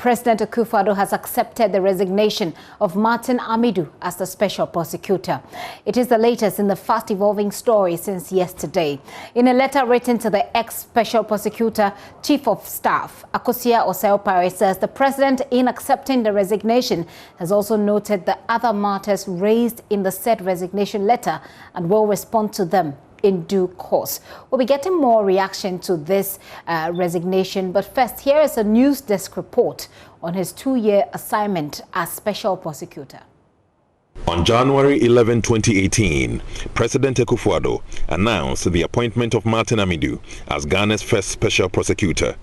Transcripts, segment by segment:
President Akufo-Addo has accepted the resignation of Martin Amidu as the special prosecutor. It is the latest in the fast-evolving story since yesterday. In a letter written to the ex-special prosecutor, Chief of Staff, Akufo-Addo says the president, in accepting the resignation, has also noted the other matters raised in the said resignation letter and will respond to them in due course. We'll be getting more reaction to this resignation, but first, here is a news desk report on his 2-year assignment as special prosecutor. On January 11, 2018, President Akufo-Addo announced the appointment of Martin Amidu as Ghana's first special prosecutor.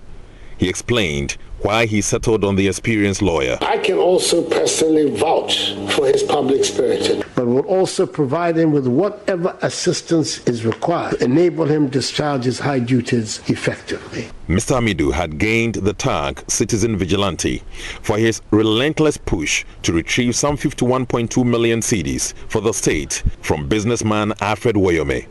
He explained why he settled on the experienced lawyer. I can also personally vouch for his public spirit, but will also provide him with whatever assistance is required to enable him to discharge his high duties effectively. Mr. Amidu had gained the tag Citizen Vigilante for his relentless push to retrieve some 51.2 million cedis for the state from businessman Alfred Woyome.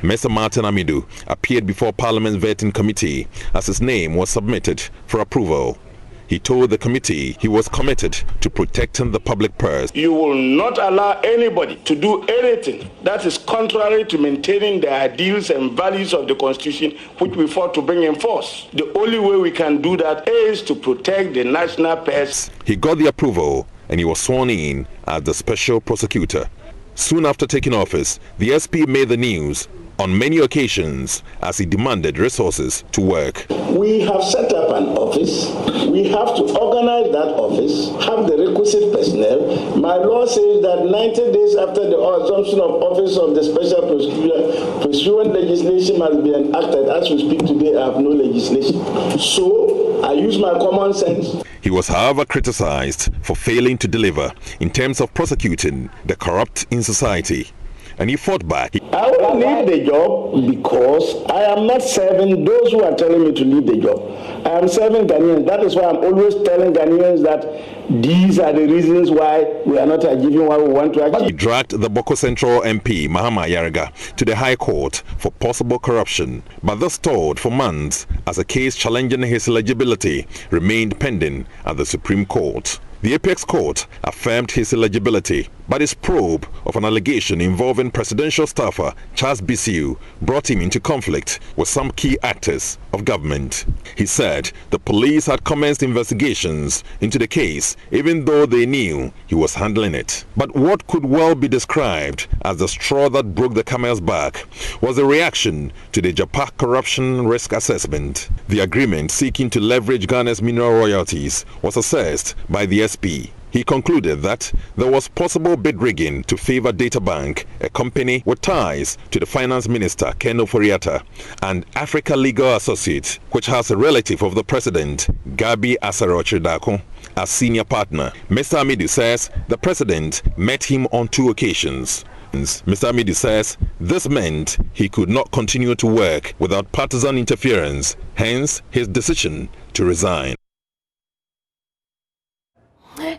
Mr. Martin Amidu appeared before Parliament's vetting committee as his name was submitted for approval. He told the committee he was committed to protecting the public purse. You will not allow anybody to do anything that is contrary to maintaining the ideals and values of the Constitution, which we fought to bring in force. The only way we can do that is to protect the national purse. He got the approval and he was sworn in as the special prosecutor. Soon after taking office, the SP made the news on many occasions as he demanded resources to work. We have set up an office. We have to organize that office, have the requisite personnel. My law says that 90 days after the assumption of office of the special prosecutor, pursuant legislation must be enacted. As we speak today, I have no legislation. So I use my common sense. He was, however, criticized for failing to deliver in terms of prosecuting the corrupt in society. And he fought back. I will leave the job because I am not serving those who are telling me to leave the job. I am serving Ghanaians. That is why I'm always telling Ghanaians that these are the reasons why we are not achieving what we want to achieve. He dragged the Boko Central MP, Mahama Yarega, to the High Court for possible corruption, but this stalled for months as a case challenging his eligibility remained pending at the Supreme Court. The Apex Court affirmed his eligibility, but his probe of an allegation involving presidential staffer Charles Bisiu brought him into conflict with some key actors of government. He said the police had commenced investigations into the case, even though they knew he was handling it. But what could well be described as the straw that broke the camel's back was the reaction to the Agyapa corruption risk assessment. The agreement seeking to leverage Ghana's mineral royalties was assessed by the SP. He concluded that there was possible bid rigging to favor Databank, a company with ties to the finance minister Ken Ofori-Atta, and Africa Legal Associates, which has a relative of the president, Gabi Asaro-Chirdako, as senior partner. Mr. Amidu says the president met him on 2 occasions. Mr. Amidu says this meant he could not continue to work without partisan interference, hence his decision to resign.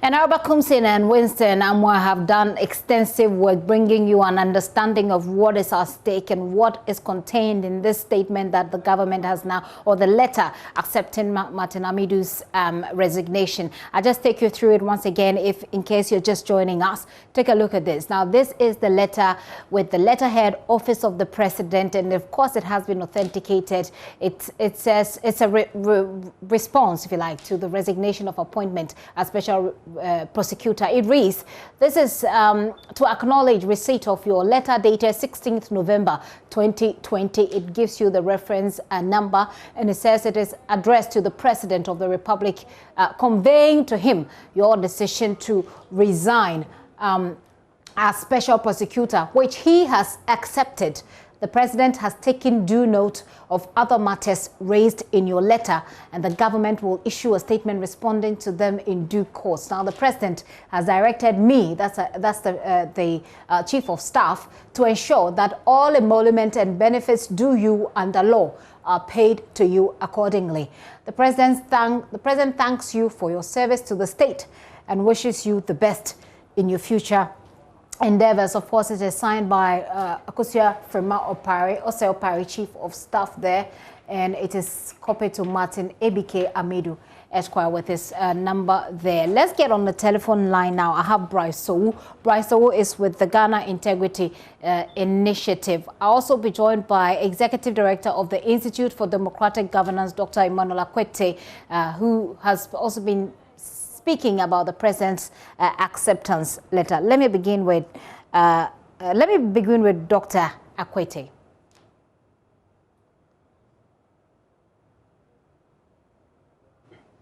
And Arba Kumsin and Winston Amwa have done extensive work bringing you an understanding of what is at stake and what is contained in this statement that the government has now, or the letter accepting Martin Amidu's resignation. I'll just take you through it once again, if in case you're just joining us. Take a look at this. Now, this is the letter with the letterhead Office of the President, and of course it has been authenticated. It says it's a response, if you like, to the resignation of appointment as special prosecutor. It reads, this is to acknowledge receipt of your letter dated 16th November 2020. It gives you the reference number, and it says it is addressed to the President of the Republic, conveying to him your decision to resign as special prosecutor, which he has accepted. The President has taken due note of other matters raised in your letter, and the government will issue a statement responding to them in due course. Now, the President has directed me, that's the Chief of Staff, to ensure that all emolument and benefits due you under law are paid to you accordingly. The President thanks you for your service to the state and wishes you the best in your future endeavors. Of course, it is signed by Akufo-Addo, also Opari Chief of Staff there, and it is copied to Martin Amidu, Esquire, with his number there. Let's get on the telephone line now. I have Bryce Sowu. Bryce Sowu is with the Ghana Integrity Initiative. I'll also be joined by Executive Director of the Institute for Democratic Governance, Dr. Emmanuel Akwete, who has also been speaking about the President's acceptance letter. Let me begin with Dr. Akwete.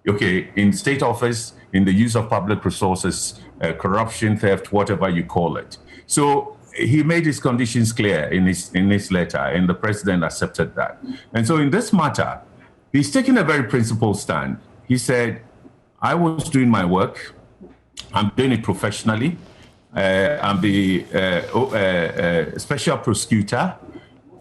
Okay, in state office, in the use of public resources, corruption, theft, whatever you call it. So he made his conditions clear in his letter, and the president accepted that. And so in this matter, he's taking a very principled stand. He said, I was doing my work. I'm doing it professionally. I'm the special prosecutor.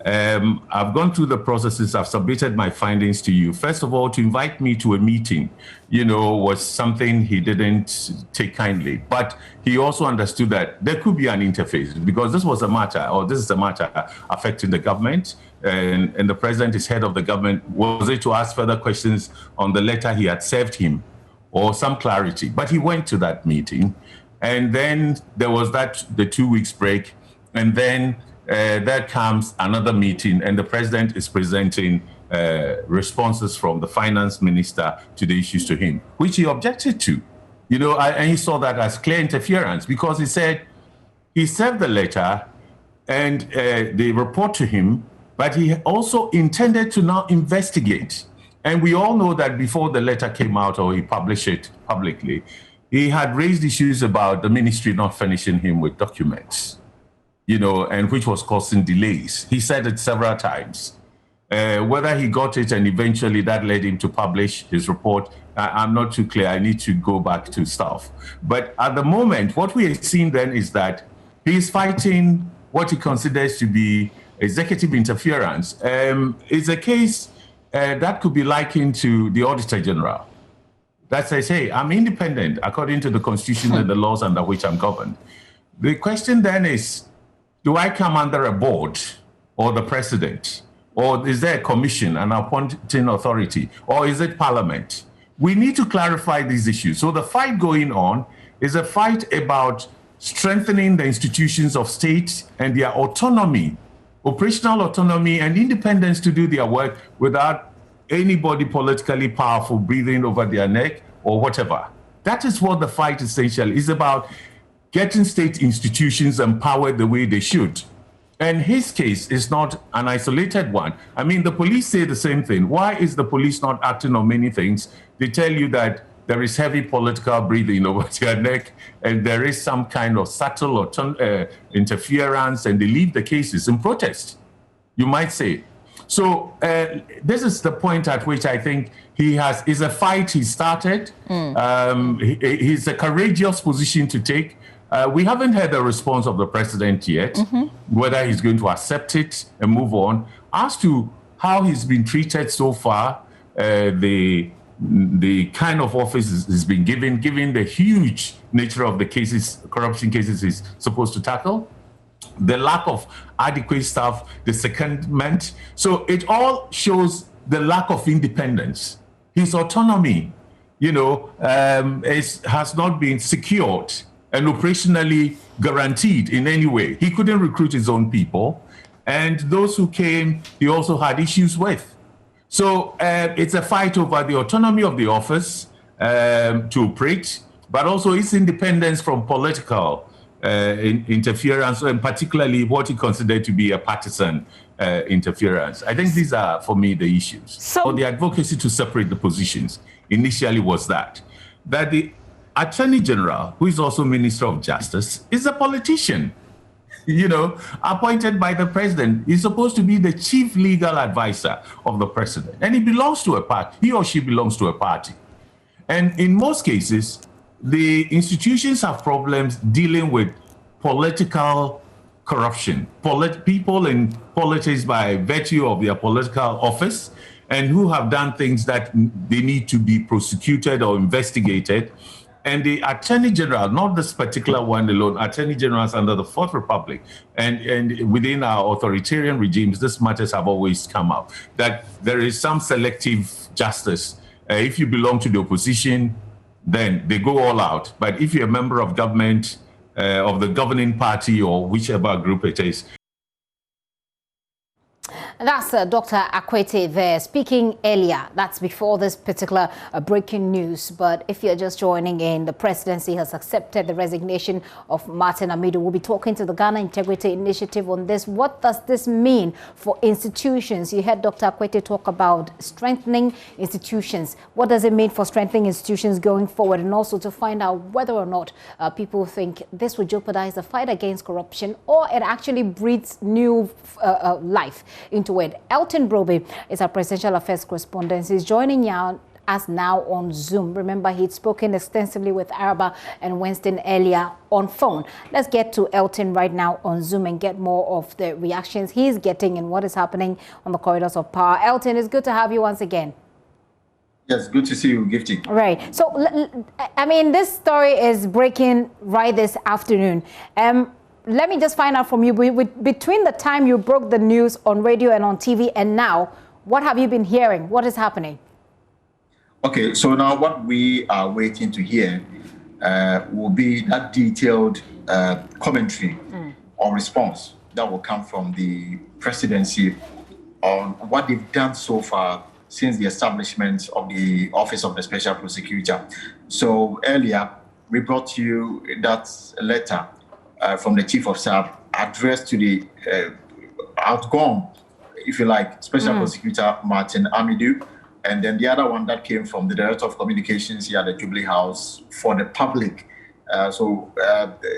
I've gone through the processes. I've submitted my findings to you. First of all, to invite me to a meeting, was something he didn't take kindly. But he also understood that there could be an interface because this is a matter affecting the government. And the president is head of the government. Was it to ask further questions on the letter he had served him or some clarity? But he went to that meeting. And then there was the 2 weeks break. And then there comes another meeting, and the president is presenting responses from the finance minister to the issues to him, which he objected to. And he saw that as clear interference because he said he served the letter and the report to him, but he also intended to now investigate. And we all know that before the letter came out or he published it publicly, he had raised issues about the ministry not furnishing him with documents, and which was causing delays. He said it several times. Whether he got it and eventually that led him to publish his report, I'm not too clear. I need to go back to stuff. But at the moment, what we are seeing then is that he's fighting what he considers to be executive interference. It's a case that could be likened to the Auditor General. That says, hey, I'm independent according to the Constitution and the laws under which I'm governed. The question then is, do I come under a board or the president? Or is there a commission, an appointing authority? Or is it parliament? We need to clarify these issues. So the fight going on is a fight about strengthening the institutions of state and their autonomy, operational autonomy and independence to do their work without anybody politically powerful breathing over their neck or whatever. That is what the fight essentially is about. Getting state institutions empowered the way they should. And his case is not an isolated one. I mean, the police say the same thing. Why is the police not acting on many things? They tell you that there is heavy political breathing over their neck and there is some kind of subtle or interference, and they leave the cases in protest, you might say. So this is the point at which I think is a fight he started. He's a courageous position to take. We haven't heard the response of the president yet, whether he's going to accept it and move on. As to how he's been treated so far, the kind of office he's been given the huge nature of the cases, corruption cases he's supposed to tackle, the lack of adequate staff, the secondment. So it all shows the lack of independence. His autonomy, has not been secured and operationally guaranteed in any way. He couldn't recruit his own people. And those who came, he also had issues with. So it's a fight over the autonomy of the office to operate, but also its independence from political interference, and particularly what he considered to be a partisan interference. I think these are, for me, the issues. So the advocacy to separate the positions initially was that the Attorney General, who is also Minister of Justice, is a politician, appointed by the president. He's supposed to be the chief legal advisor of the president. And he belongs to a party. He or she belongs to a party. And in most cases, the institutions have problems dealing with political corruption. People in politics by virtue of their political office and who have done things that they need to be prosecuted or investigated. And the Attorney General, not this particular one alone, Attorney Generals under the Fourth Republic and within our authoritarian regimes, these matters have always come up, that there is some selective justice. If you belong to the opposition, then they go all out. But if you're a member of government, of the governing party or whichever group it is, and that's Dr. Akwete there speaking earlier. That's before this particular breaking news. But if you're just joining in, the presidency has accepted the resignation of Martin Amidu. We'll be talking to the Ghana Integrity Initiative on this. What does this mean for institutions? You heard Dr. Akwete talk about strengthening institutions. What does it mean for strengthening institutions going forward? And also to find out whether or not people think this would jeopardize the fight against corruption, or it actually breathes new life into it. Elton Broby is our presidential affairs correspondent. He's joining us now on Zoom. Remember, he'd spoken extensively with Agyapa and Winston earlier on phone. Let's get to Elton right now on Zoom and get more of the reactions he's getting and what is happening on the corridors of power. Elton, it's good to have you once again. Yes, good to see you, Gifty. Right. So, I mean, this story is breaking right this afternoon. Let me just find out from you, between the time you broke the news on radio and on TV and now, what have you been hearing? What is happening? Okay, so now what we are waiting to hear will be that detailed commentary or response that will come from the presidency on what they've done so far since the establishment of the Office of the Special Prosecutor. So earlier, we brought you that letter from the Chief of Staff addressed to the outgone, if you like, Special Prosecutor Martin Amidu, and then the other one that came from the Director of Communications here at the Jubilee House for the public. So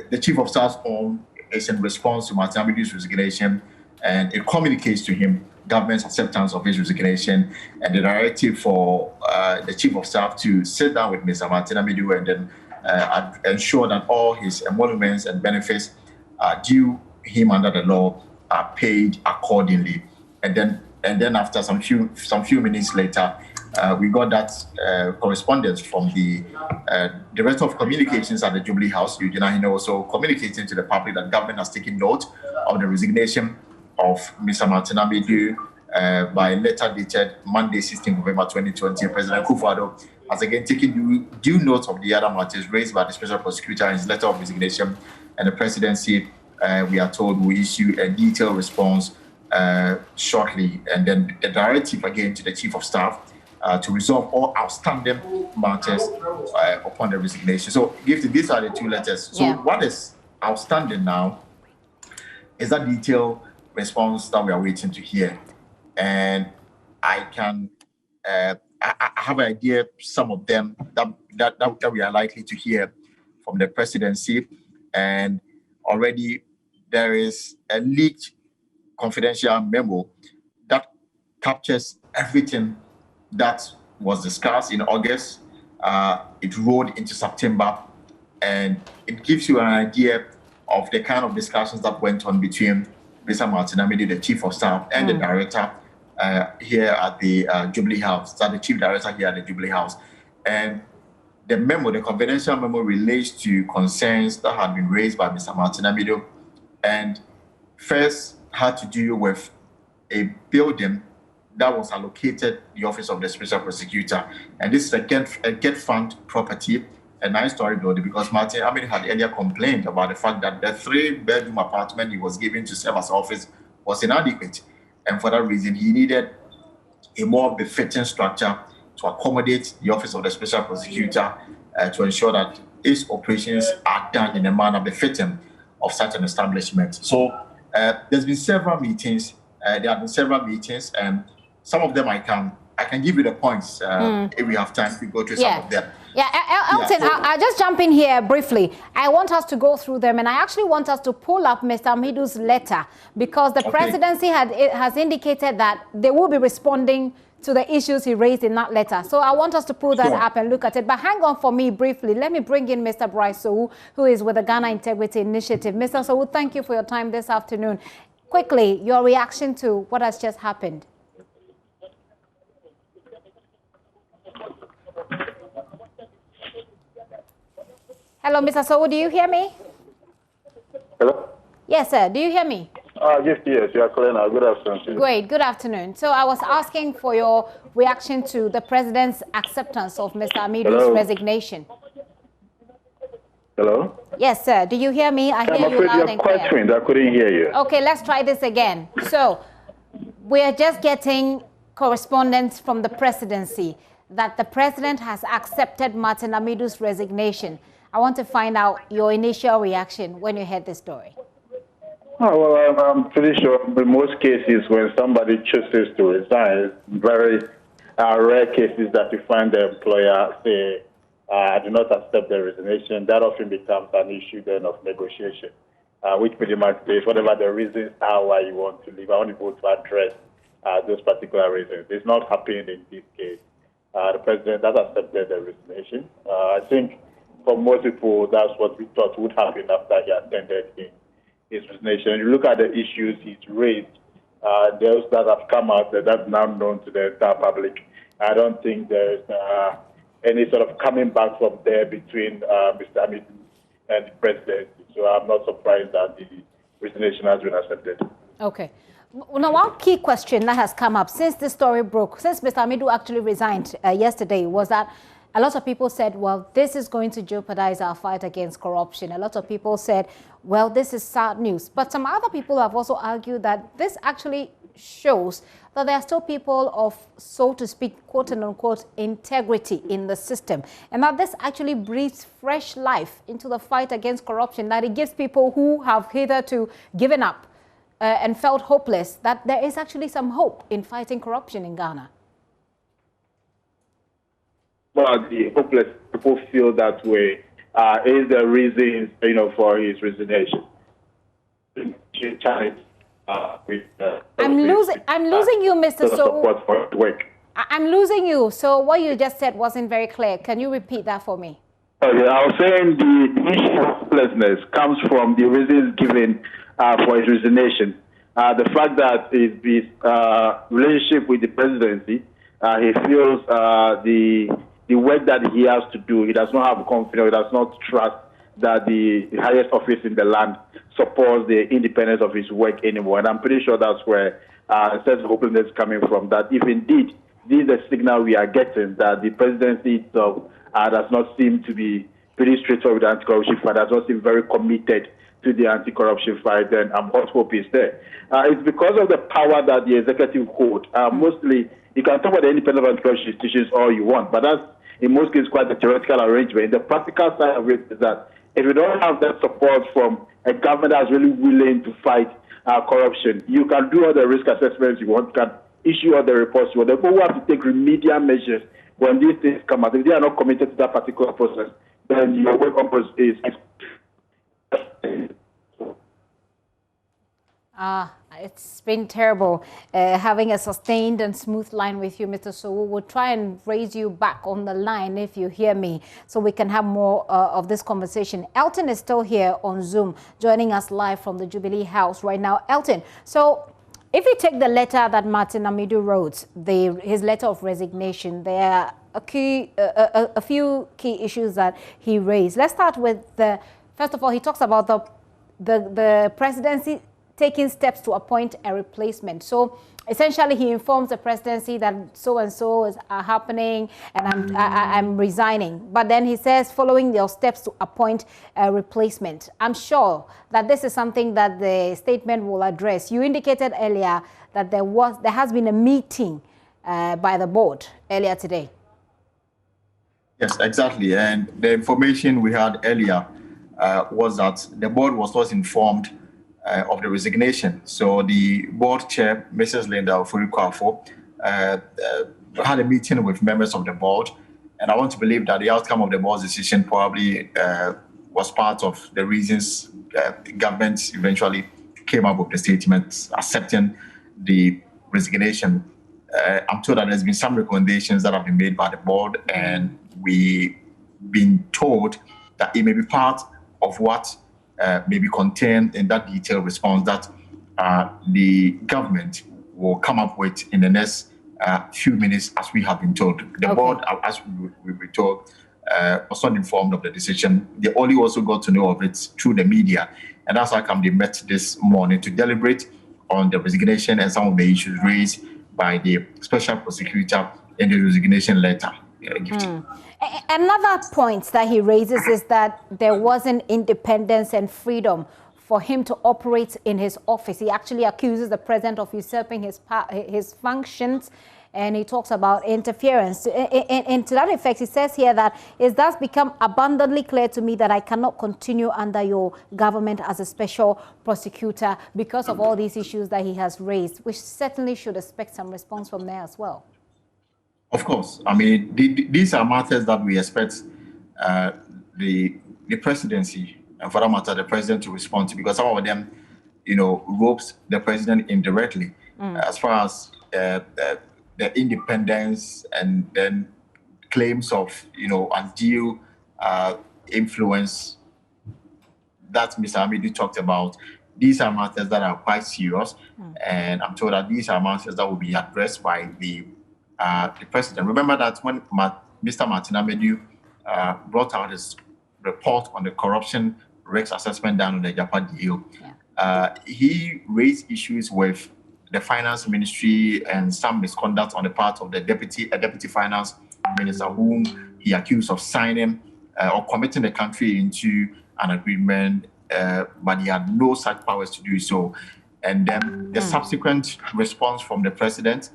the Chief of Staff's own is in response to Martin Amidu's resignation, and it communicates to him government's acceptance of his resignation and the directive for the Chief of Staff to sit down with Mr. Martin Amidu and then ensure that all his emoluments and benefits due him under the law are paid accordingly. And then after some few minutes later, we got that correspondence from the Director of Communications at the Jubilee House, Eugene Ahine, also communicating to the public that government has taken note of the resignation of Mr. Martin Amidu by letter dated Monday, 16 November 2020. President Akufo-Addo has again taken due note of the other matters raised by the Special Prosecutor in his letter of resignation, and the presidency, we are told, will issue a detailed response shortly, and then a directive again to the Chief of Staff to resolve all outstanding matters upon the resignation. So, these are the two letters. So, what is outstanding now is that detailed response that we are waiting to hear, and I can I have an idea some of them that we are likely to hear from the presidency, and already there is a leaked confidential memo that captures everything that was discussed in August. It rolled into September, and it gives you an idea of the kind of discussions that went on between Mr. Martin Amidu, the Chief of Staff, and the Director here at the Jubilee House, the Chief Director here at the Jubilee House. And the memo, the confidential memo, relates to concerns that had been raised by Mr. Martin Amidu, and first had to do with a building that was allocated the Office of the Special Prosecutor. And this is a get fund property, a nine-story building, because Martin Amidu had earlier complained about the fact that the 3-bedroom apartment he was given to serve as office was inadequate. And for that reason, he needed a more befitting structure to accommodate the Office of the Special Prosecutor to ensure that its operations are done in a manner befitting of such an establishment. So there's been several meetings. There have been several meetings, and some of them I can give you the points if we have time to go through some of them. Elton, I'll just jump in here briefly. I want us to go through them, and I actually want us to pull up Mr. Amidu's letter, because the presidency has indicated that they will be responding to the issues he raised in that letter. So I want us to pull that up and look at it. But hang on for me briefly. Let me bring in Mr. Bryce Sowu, who is with the Ghana Integrity Initiative. Mr. Sowu, thank you for your time this afternoon. Quickly, your reaction to what has just happened. Hello, Mr. Sowu, do you hear me? Hello? Yes, sir. Do you hear me? Yes, you are clear now. Good afternoon. Great. Good afternoon. So I was asking for your reaction to the president's acceptance of Mr. Amidu's resignation. Hello? Yes, sir. Do you hear me? I hear you loud and clear. I'm afraid you're quite faint. I couldn't hear you. Okay, let's try this again. So we are just getting correspondence from the presidency that the president has accepted Martin Amidu's resignation. I want to find out your initial reaction when you heard this story. Oh, well, I'm pretty sure in most cases when somebody chooses to resign, very rare cases that you find the employer say, I do not accept the resignation. That often becomes an issue then of negotiation, which pretty much says whatever the reasons are why you want to leave, I want to go to address those particular reasons. It's not happening in this case. The president has accepted the resignation. I think for most people, that's what we thought would happen after he attended his resignation. You look at the issues he's raised, those that have come out, that's now known to the entire public. I don't think there's any sort of coming back from there between Mr. Amidu and the presidency. So I'm not surprised that the resignation has been accepted. Okay. Now, one key question that has come up since this story broke, since Mr. Amidu actually resigned yesterday, was that a lot of people said, well, this is going to jeopardize our fight against corruption. A lot of people said, well, this is sad news. But some other people have also argued that this actually shows that there are still people of, so to speak, quote and unquote, integrity in the system. And that this actually breathes fresh life into the fight against corruption, that it gives people who have hitherto given up and felt hopeless, that there is actually some hope in fighting corruption in Ghana. Well, the hopeless people feel that way is the reason, for his resignation. I'm losing you, Mr. Sowu. I'm losing you. So what you just said wasn't very clear. Can you repeat that for me? Okay, I was saying the issue of hopelessness comes from the reasons given for his resignation. The fact that his relationship with the presidency, he feels the work that he has to do, he does not have confidence, he does not trust that the highest office in the land supports the independence of his work anymore. And I'm pretty sure that's where a sense of hopelessness is coming from, that if indeed this is the signal we are getting, that the presidency itself does not seem to be pretty straightforward with the anti-corruption fight, does not seem very committed to the anti-corruption fight, then what hope is there? It's because of the power that the executive hold. Mostly, you can talk about the independent anti-corruption institutions all you want, but that's in most cases quite a theoretical arrangement. The practical side of it is that if you don't have that support from a government that's really willing to fight corruption, you can do all the risk assessments you want, you can issue all the reports you want. The people who have to take remedial measures when these things come out. If they are not committed to that particular process, then your work is it's been terrible having a sustained and smooth line with you, Mr. Sowu. We'll try and raise you back on the line if you hear me, so we can have more of this conversation. Elton is still here on Zoom, joining us live from the Jubilee House right now. Elton, so if you take the letter that Martin Amidu wrote, his letter of resignation, there are a few key issues that he raised. Let's start with first of all, he talks about the presidency taking steps to appoint a replacement. So essentially, he informs the presidency that so-and-so is happening and I'm resigning. But then he says, following your steps to appoint a replacement. I'm sure that this is something that the statement will address. You indicated earlier that there has been a meeting by the board earlier today. Yes, exactly. And the information we had earlier was that the board was not informed of the resignation. So the board chair, Mrs. Linda Akufo-Addo, had a meeting with members of the board, and I want to believe that the outcome of the board's decision probably was part of the reasons the government eventually came up with the statement accepting the resignation. I'm told that there's been some recommendations that have been made by the board, and we've been told that it may be part of what may be contained in that detailed response that the government will come up with in the next few minutes, as we have been told. The board, as we were told, was not informed of the decision. They only also got to know of it through the media. And that's how come they met this morning to deliberate on the resignation and some of the issues raised by the special prosecutor in the resignation letter. Another point that he raises is that there wasn't independence and freedom for him to operate in his office. He actually accuses the president of usurping his functions, and he talks about interference. And to that effect, he says here that it does become abundantly clear to me that I cannot continue under your government as a special prosecutor because of all these issues that he has raised, which certainly should expect some response from there as well. Of course. I mean, these are matters that we expect the presidency, and for that matter, the president to respond to, because some of them, ropes the president indirectly as far as the independence and then claims of, undue influence that Mr. Amidu talked about. These are matters that are quite serious, and I'm told that these are matters that will be addressed by the president. Remember that when Mr. Martin Amidu brought out his report on the corruption risk assessment done on the Agyapa deal, he raised issues with the finance ministry and some misconduct on the part of the deputy finance minister, whom he accused of signing or committing the country into an agreement, but he had no such powers to do so. And then the subsequent response from the president,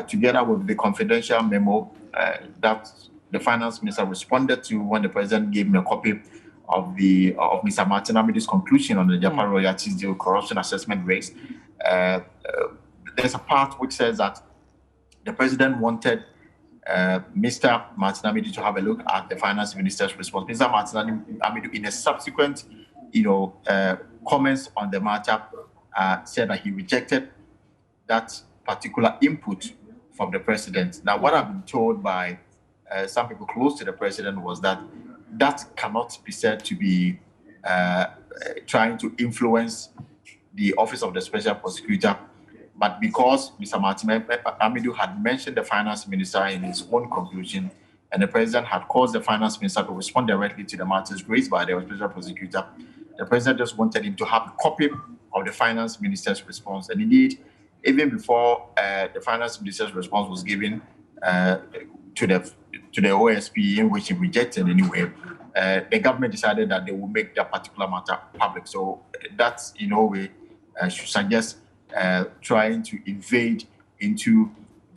together with the confidential memo that the finance minister responded to when the president gave him a copy of Mr. Martin Amidu's conclusion on the Agyapa royalties deal corruption assessment raised. There's a part which says that the president wanted Mr. Martin Amidu to have a look at the finance minister's response. Mr. Martin Amidu, in a subsequent, comments on the matter, said that he rejected that particular input from the president. Now, what I've been told by some people close to the president was that cannot be said to be trying to influence the office of the special prosecutor, but because Mr. Martin Amidu had mentioned the finance minister in his own conclusion, and the president had caused the finance minister to respond directly to the matters raised by the special prosecutor, the president just wanted him to have a copy of the finance minister's response. And indeed, even before the finance minister's response was given to the OSP, in which he rejected anyway, the government decided that they would make that particular matter public. So that's, in no way, should suggest trying to invade into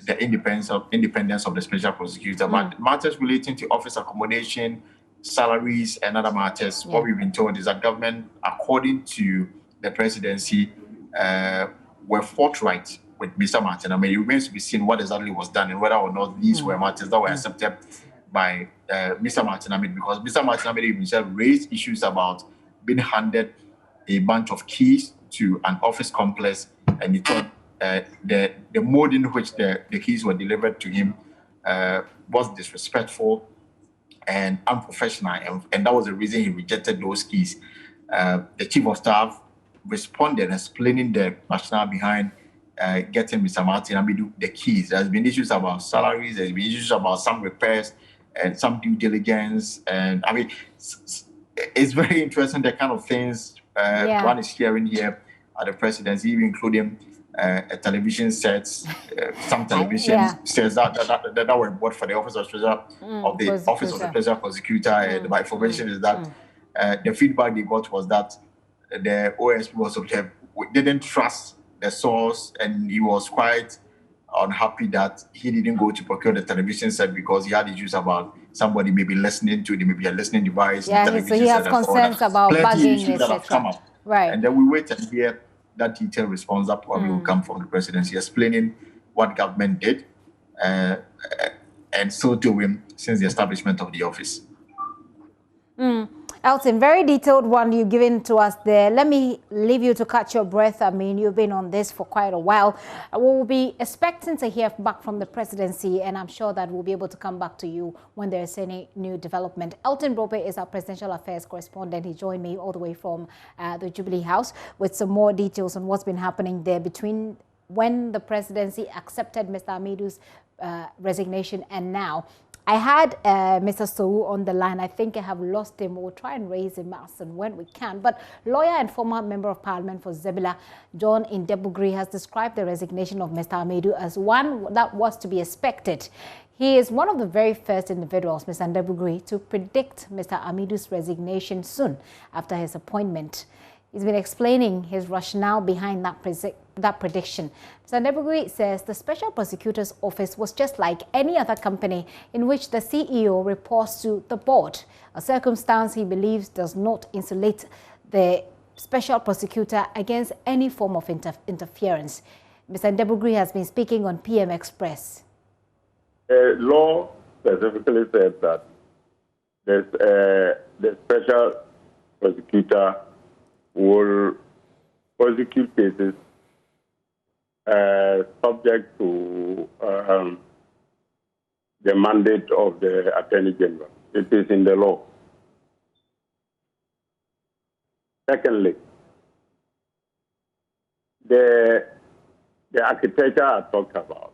the independence of the special prosecutor. But matters relating to office accommodation, salaries, and other matters, what we've been told is that government, according to the presidency, were forthright with Mr. Martin. I mean, it remains to be seen what exactly was done and whether or not these were matters that were accepted by Mr. Martin Amidu, because Mr. Martin Amidu himself raised issues about being handed a bunch of keys to an office complex, and he thought the mode in which the keys were delivered to him was disrespectful and unprofessional, and that was the reason he rejected those keys. The chief of staff responded explaining the rationale behind getting Mr. Martin Amidu the keys. There's been issues about salaries, there's been issues about some repairs and some due diligence, and I mean, it's very interesting the kind of things one is hearing here at the presidency, even including a television sets, some television sets that were bought for the office of the special prosecutor. My information is that the feedback they got was that the OSP didn't trust the source, and he was quite unhappy that he didn't go to procure the television set because he had issues about somebody maybe listening to it, maybe a listening device. Yeah, so he has concerns about bugging, etc. Right. And then we wait and hear that detailed response that probably will come from the presidency explaining what government did and still doing since the establishment of the office. Elton, very detailed one you've given to us there. Let me leave you to catch your breath. I mean, you've been on this for quite a while. We'll be expecting to hear back from the presidency, and I'm sure that we'll be able to come back to you when there's any new development. Elton Brope is our presidential affairs correspondent. He joined me all the way from the Jubilee House with some more details on what's been happening there between when the presidency accepted Mr. Amidu's resignation and now. I had Mr. Sowu on the line. I think I have lost him. We'll try and raise him as and when we can. But lawyer and former member of parliament for Zebula, John Indebugri, has described the resignation of Mr. Amidu as one that was to be expected. He is one of the very first individuals, Mr. Indebugri, to predict Mr. Amidu's resignation soon after his appointment. He's been explaining his rationale behind that prediction. Mr. Indebugri says the Special Prosecutor's Office was just like any other company in which the CEO reports to the board, a circumstance he believes does not insulate the Special Prosecutor against any form of interference. Mr. Indebugri has been speaking on PM Express. The law specifically says that the Special Prosecutor will prosecute cases subject to the mandate of the Attorney General. It is in the law. Secondly, the architecture I talked about,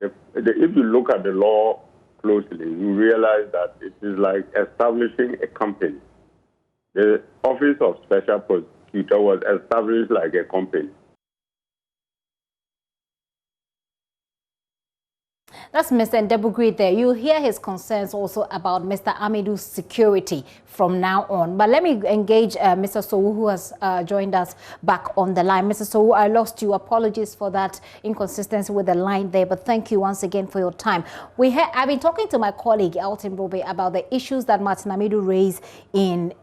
if you look at the law closely, you realize that it is like establishing a company. The Office of Special Prosecutor was established like a company. That's Mr. Indebugri there. You hear his concerns also about Mr. Amidu's security from now on. But let me engage Mr. Sowu, who has joined us back on the line. Mr. Sowu, I lost you. Apologies for that inconsistency with the line there, but thank you once again for your time. I've been talking to my colleague, Elton Brobe, about the issues that Martin Amidu raised in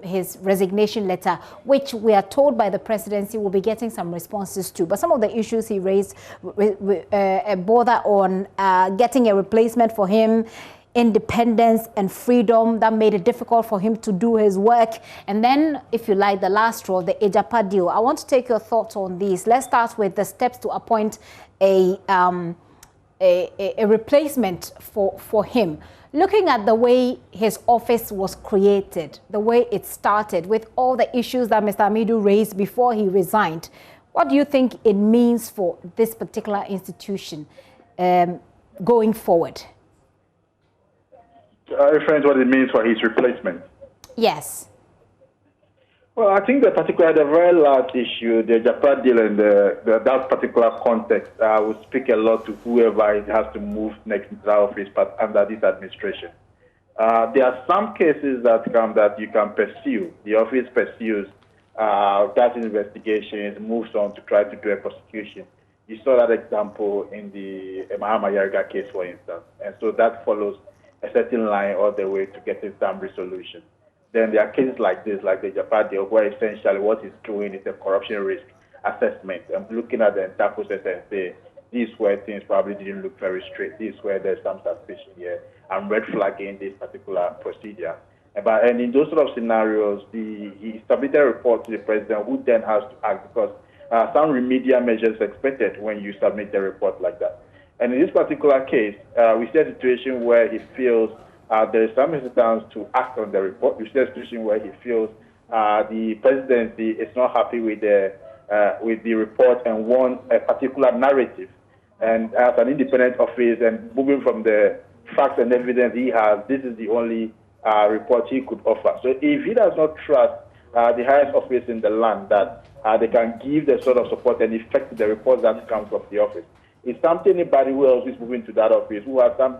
his resignation letter, which we are told by the presidency will be getting some responses to. But some of the issues he raised border on getting a replacement for him, independence and freedom that made it difficult for him to do his work. And then, if you like, the last straw, the Agyapa deal. I want to take your thoughts on these. Let's start with the steps to appoint a replacement for him. Looking at the way his office was created, the way it started, with all the issues that Mr. Amidu raised before he resigned, what do you think it means for this particular institution going forward? Referring to what it means for his replacement? Yes. Well, I think the very last issue, the Agyapa deal and that particular context will speak a lot to whoever has to move next into that office but under this administration. There are some cases that you can pursue. The office pursues that investigation, moves on to try to do a prosecution. You saw that example in the Mahama Yarga case, for instance. And so that follows a certain line all the way to getting some resolution. Then there are cases like this, like the Agyapa deal, where essentially what he's doing is a corruption risk assessment and looking at the entire process and say, this is where things probably didn't look very straight. This is where there's some suspicion here. I'm red flagging this particular procedure. And in those sort of scenarios, he submitted a report to the president, who then has to act, because some remedial measures expected when you submit a report like that. And in this particular case, we see a situation where he feels there is some hesitance to act on the report. We see a situation where he feels the presidency is not happy with the report and wants a particular narrative. And as an independent office and moving from the facts and evidence he has, this is the only report he could offer. So if he does not trust the highest office in the land that they can give the sort of support and effect to the report that comes from the office, it's something anybody who else is moving to that office who has some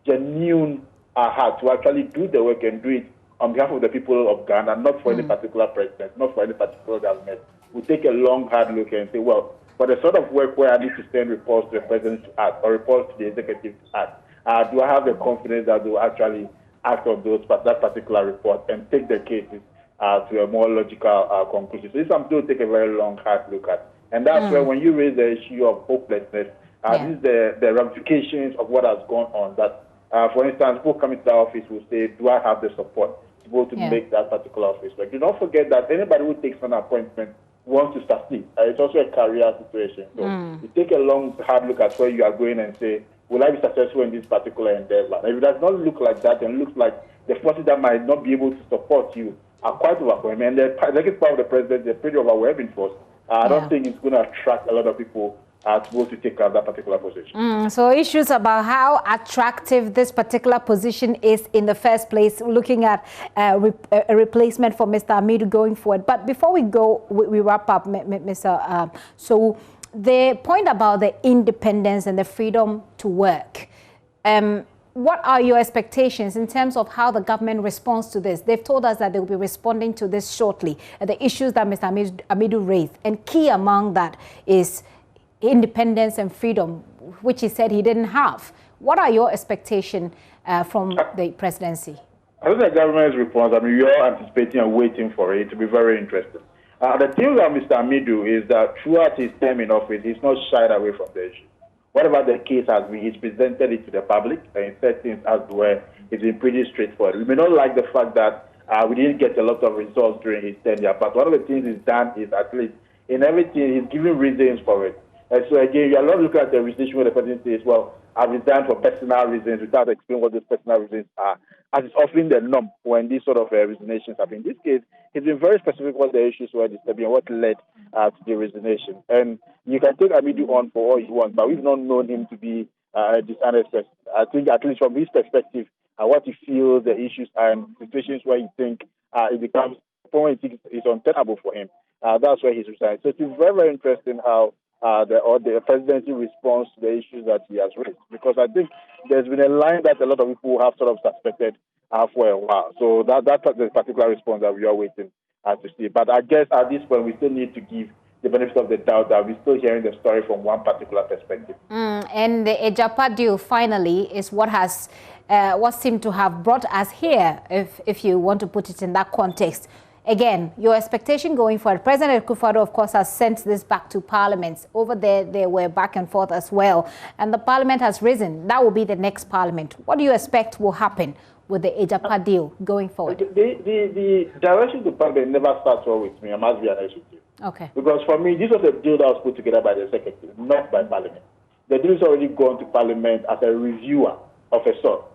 genuine heart to actually do the work and do it on behalf of the people of Ghana, not for any particular president, not for any particular government, will take a long, hard look and say, well, for the sort of work where I need to send reports to the president to act or reports to the executive to act, do I have the confidence that they will actually act on that particular report and take the cases to a more logical conclusion? So this is something to take a very long, hard look at. And that's where when you raise the issue of hopelessness, this is the ramifications of what has gone on. That, for instance, people coming to the office will say, do I have the support to go to make that particular office work? Do not forget that anybody who takes an appointment wants to succeed. It's also a career situation. So you take a long, hard look at where you are going and say, will I be successful in this particular endeavor? And if it does not look like that and looks like the forces that might not be able to support you are quite overwhelming, and the second part of the president is a pretty overwhelming force. I don't think it's going to attract a lot of people supposed to take up that particular position. So issues about how attractive this particular position is in the first place, looking at a replacement for Mr. Amidu going forward. But before we go, we wrap up, Mr. So the point about the independence and the freedom to work, what are your expectations in terms of how the government responds to this? They've told us that they will be responding to this shortly, the issues that Mr. Amidu raised. And key among that is independence and freedom, which he said he didn't have. What are your expectations from the presidency? I think the government's response, we are anticipating and waiting for it to be very interesting. The thing about Mr. Amidu is that throughout his term in office, he's not shied away from the issue. Whatever the case has been, he's presented it to the public, and he said things as where it's been pretty straightforward. We may not like the fact that we didn't get a lot of results during his tenure, but one of the things he's done is at least in everything, he's giving reasons for it. And so again, you are not looking at the resignation where the president says, well, I've resigned for personal reasons without explaining what those personal reasons are, as is often the norm when these sort of resignations happen. In this case, he's been very specific what the issues were disturbing and what led to the resignation. And you can take Amidu on for all you want, but we've not known him to be a dishonest person. I think at least from his perspective, what he feels the issues are and situations where he thinks it becomes, it's untenable for him. That's where he's resigned. So it's very, very interesting how the presidency responds to the issues that he has raised, because I think there's been a line that a lot of people have sort of suspected for a while. So that's the particular response that we are waiting to see. But I guess at this point, we still need to give the benefit of the doubt that we're still hearing the story from one particular perspective. And the Agyapa deal finally is what has what seemed to have brought us here, if you want to put it in that context. Again, your expectation going forward. President Akufo-Addo, of course, has sent this back to Parliament. Over there, they were back and forth as well. And the Parliament has risen. That will be the next Parliament. What do you expect will happen with the Agyapa deal going forward? The direction to Parliament never starts well with me. I must be honest with you. Okay. Because for me, this was a deal that was put together by the Secretary, not by Parliament. The deal has already gone to Parliament as a reviewer of a sort.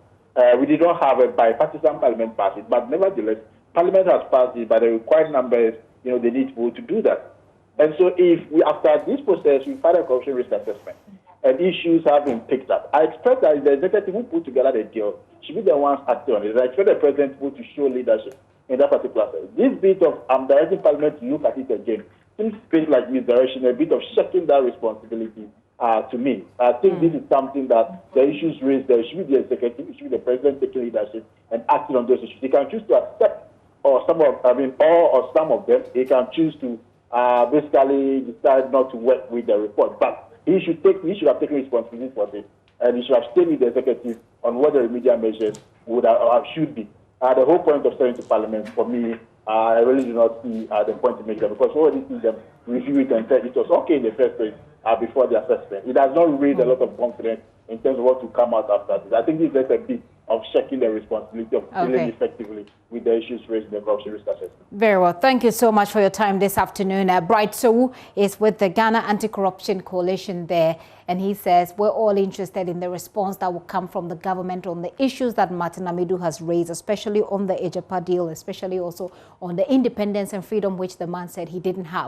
We did not have a bipartisan Parliament pass it, but nevertheless, Parliament has passed it by the required numbers, they need to vote to do that. And so if we, after this process, we find a corruption risk assessment and issues have been picked up, I expect that the executive who put together the deal should be the ones acting on it. I expect the president to show leadership in that particular sense. This bit of directing Parliament to look at it again seems like misdirection, a bit of shifting that responsibility to me. I think this is something that the issues raised there should be the executive, it should be the president taking leadership and acting on those issues. He can choose to accept or some of them. He can choose to basically decide not to work with the report. But he should have taken responsibility for this, and he should have stayed with the executive on what the remedial measures should be. The whole point of sending to Parliament, for me, I really do not see the point to make that, because we already see them review it and say it was okay in the first place before the assessment. It has not raised a lot of confidence in terms of what will come out after this. I think this is just a bit of checking the responsibility of dealing effectively with the issues raised in the corruption risk assessment. Very well. Thank you so much for your time this afternoon. Bright Sowu is with the Ghana Anti-Corruption Coalition there, and he says we're all interested in the response that will come from the government on the issues that Martin Amidu has raised, especially on the Agyapa deal, especially also on the independence and freedom which the man said he didn't have.